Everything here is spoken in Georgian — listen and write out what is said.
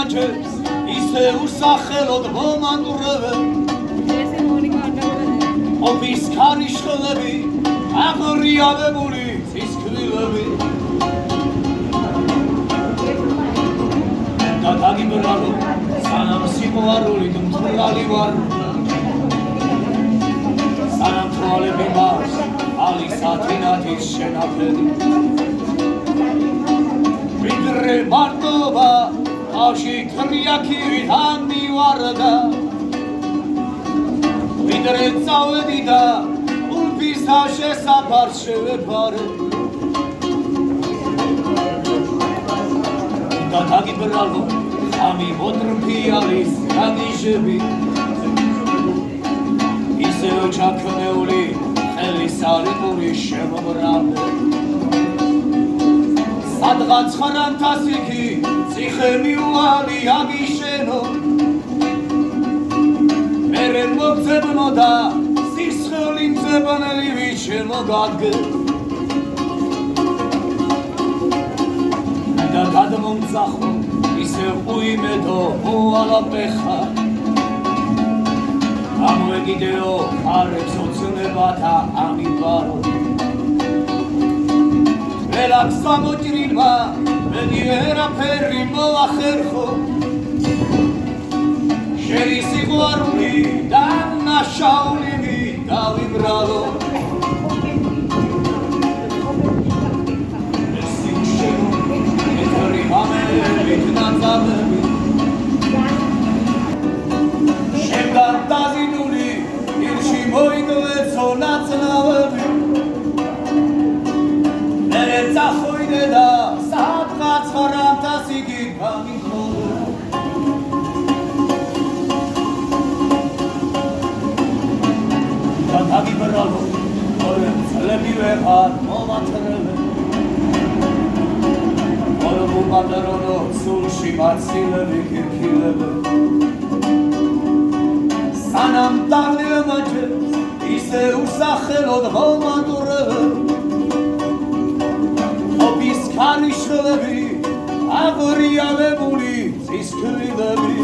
მაჯებს ისე უსახელოდ მომატურებენ ოფის ქარიშხლები აღრიავებული ცისქვილები და დაგიბრალო სანამ სიყვარულით მთვრალი ვარ სანამ თვალები მას არის ათინათის შენაფერი ვიდრე მარტობა ავში თრიაქივით ამივარდა ვიდრე წავედი და ულფისა შესაფარს შევეფარე და დაგიბრალო ამი მოტრფიალის გაგიჟები ისევ ჩაქნეული ხელის ალიკური შემობრალე სადღაც ხრამთასიქი ციხე მიუვალი აგიშენო მერე მოგძებნო და სისხლი მძებნელი ვიჩემო გადგე და გადმომძახო ისე უიმედო უალაპეხა ამოეგიდეო ხარებს ოცნებათა ამიბარო ელაქ სამოჭრილმა მედი ვერაფერი მოახერხო შენი სიყვარული და ნაშაული დავიბრალო შენგან დაზიდული ილში მოიგლეცო ნაცნავები მერე წახვიდე და სადღაც ხრამთასიგი გამიხმოვე და დაგიბრალო ორი წლები ვეღარ მომათრევე მადარონო სულში მაცილები ქირქილები სანამ დაღლილ მაჯებს ისე უსახელოდ მომატურებენ ოფის ქარიშხლები აღრიავებული ცისქვილები